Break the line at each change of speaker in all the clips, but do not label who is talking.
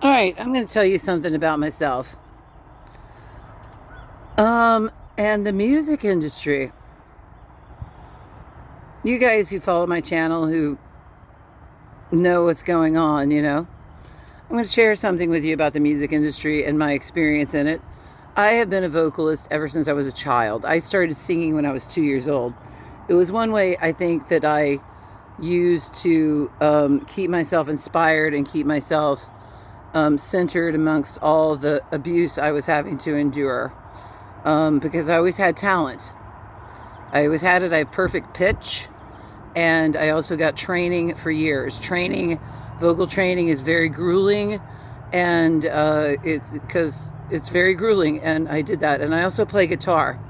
All right, I'm going to tell you something about myself. And the music industry. You guys who follow my channel who know what's going on, I'm going to share something with you about the music industry and my experience in it. I have been a vocalist ever since I was a child. I started singing when I was 2 years old. It was one way I think that I used to keep myself inspired and keep myself centered amongst all the abuse I was having to endure. Because I always had talent. I always had it. I have perfect pitch. And I also got training for years. Vocal training is very grueling. And because it's very grueling. And I did that. And I also play guitar.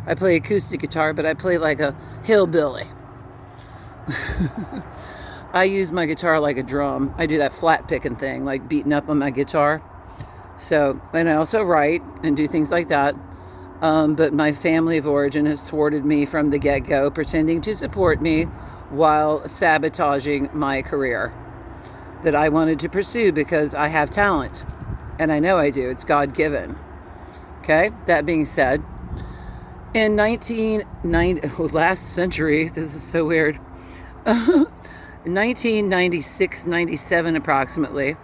I play acoustic guitar, but I play like a hillbilly. I use my guitar like a drum. I do that flat picking thing, like beating up on my guitar. So, and I also write and do things like that. But my family of origin has thwarted me from the get-go, pretending to support me while sabotaging my career that I wanted to pursue because I have talent. And I know I do. It's God-given. Okay? That being said, in 1990, last century, this is so weird, 1996, 97 approximately,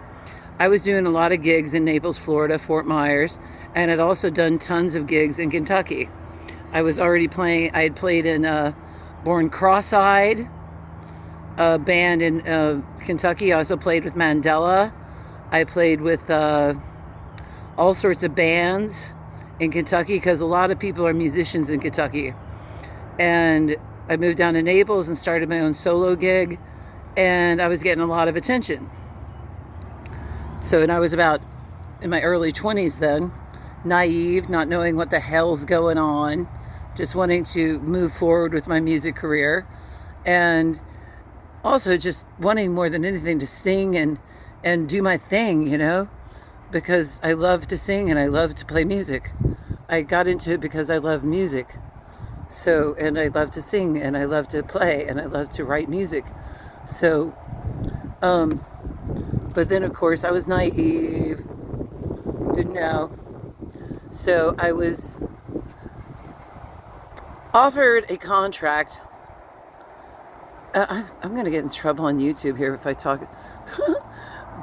I was doing a lot of gigs in Naples, Florida, Fort Myers, and had also done tons of gigs in Kentucky. I had played in Born Cross-Eyed, a band in Kentucky. I also played with Mandela. I played with all sorts of bands in Kentucky because a lot of people are musicians in Kentucky. And I moved down to Naples and started my own solo gig, and I was getting a lot of attention. So, and I was about in my early 20s then, naive, not knowing what the hell's going on, just wanting to move forward with my music career, and also just wanting more than anything to sing and do my thing, because I love to sing and I love to play music. I got into it because I love music. So, and I love to sing and I love to play and I love to write music. So, but then of course I was naive, didn't know. So I was offered a contract. I'm going to get in trouble on YouTube here if I talk.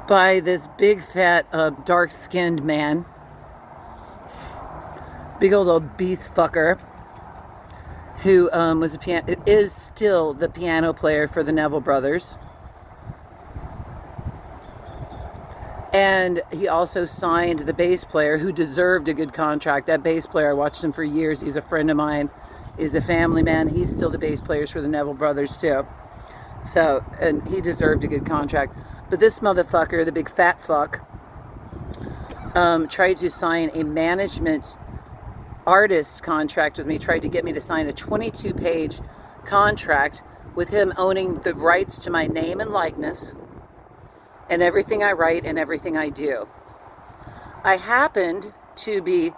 By this big fat dark-skinned man. Big old obese fucker. Who is still the piano player for the Neville Brothers. And he also signed the bass player who deserved a good contract. That bass player, I watched him for years. He's a friend of mine. He's a family man. He's still the bass players for the Neville Brothers too. So, and he deserved a good contract. But this motherfucker, the big fat fuck, tried to sign a management artist contract with me, tried to get me to sign a 22-page contract with him owning the rights to my name and likeness and everything I write and everything I do. I happened to be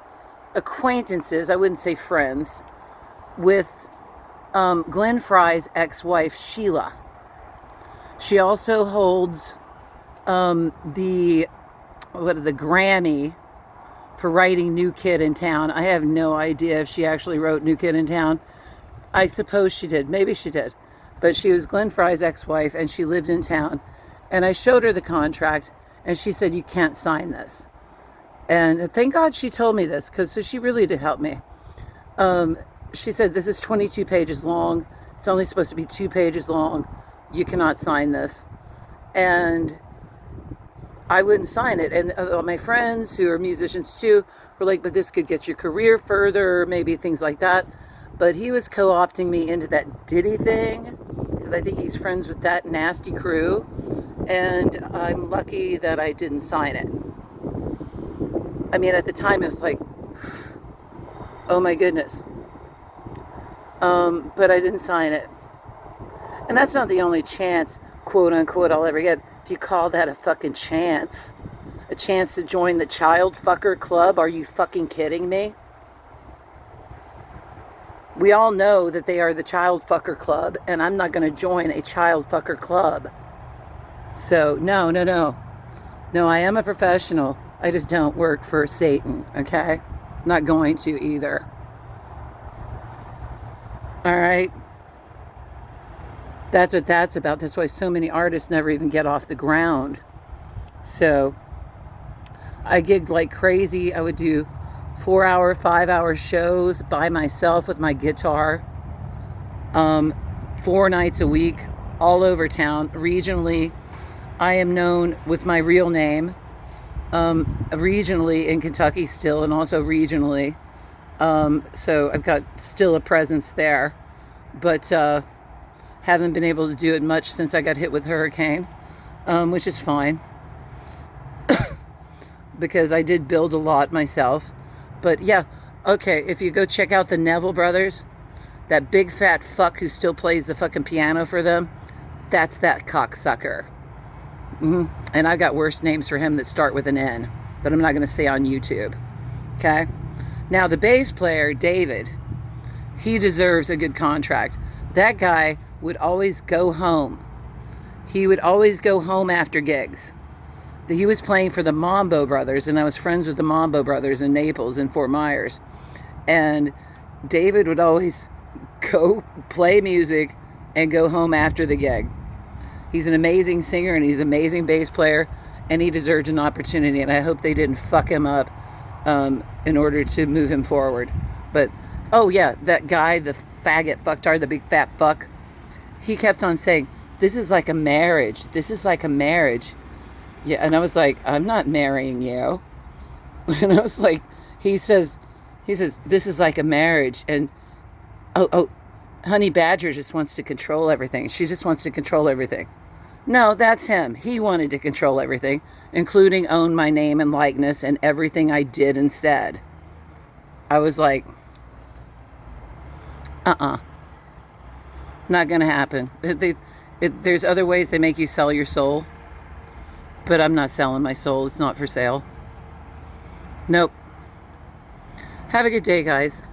acquaintances, I wouldn't say friends, with Glenn Frey's ex-wife, Sheila. She also holds the Grammy for writing New Kid in Town. I have no idea if she actually wrote New Kid in Town. I suppose she did. Maybe she did. But she was Glenn Frey's ex-wife, and she lived in town. And I showed her the contract, and she said, "You can't sign this." And thank God she told me this, because she really did help me. She said, "This is 22 pages long. It's only supposed to be 2 pages long. You cannot sign this." And I wouldn't sign it. And my friends who are musicians too were like, "But this could get your career further," maybe things like that. But he was co-opting me into that Diddy thing, because I think he's friends with that nasty crew. And I'm lucky that I didn't sign it. I mean, at the time it was like, oh my goodness. But I didn't sign it. And that's not the only chance, quote unquote, I'll ever get. If you call that a fucking chance. A chance to join the child fucker club? Are you fucking kidding me? We all know that they are the child fucker club, and I'm not going to join a child fucker club. So, no. No, I am a professional. I just don't work for Satan, okay? Not going to either. All right? That's what that's about. That's why so many artists never even get off the ground. So I gigged like crazy. I would do 4-hour, 5-hour shows by myself with my guitar, 4 nights a week, all over town. Regionally, I am known with my real name, regionally in Kentucky still, and also regionally. So I've got still a presence there, but haven't been able to do it much since I got hit with hurricane, which is fine because I did build a lot myself. But yeah, okay, if you go check out the Neville Brothers, that big fat fuck who still plays the fucking piano for them, that's that cocksucker. And I got worse names for him that start with an N that I'm not going to say on YouTube. Okay? Now, the bass player, David, he deserves a good contract. That guy would always go home. He would always go home after gigs. He was playing for the Mambo Brothers, and I was friends with the Mambo Brothers in Naples and Fort Myers. And David would always go play music and go home after the gig. He's an amazing singer, and he's an amazing bass player, and he deserved an opportunity, and I hope they didn't fuck him up in order to move him forward. But, oh yeah, that guy, the faggot fucktard, the big fat fuck, he kept on saying, this is like a marriage. This is like a marriage. Yeah, and I was like, I'm not marrying you. And I was like, he says, this is like a marriage. And, oh, Honey Badger just wants to control everything. She just wants to control everything. No, that's him. He wanted to control everything, including own my name and likeness and everything I did and said. I was like, not going to happen. There's other ways they make you sell your soul. But I'm not selling my soul. It's not for sale. Nope. Have a good day, guys.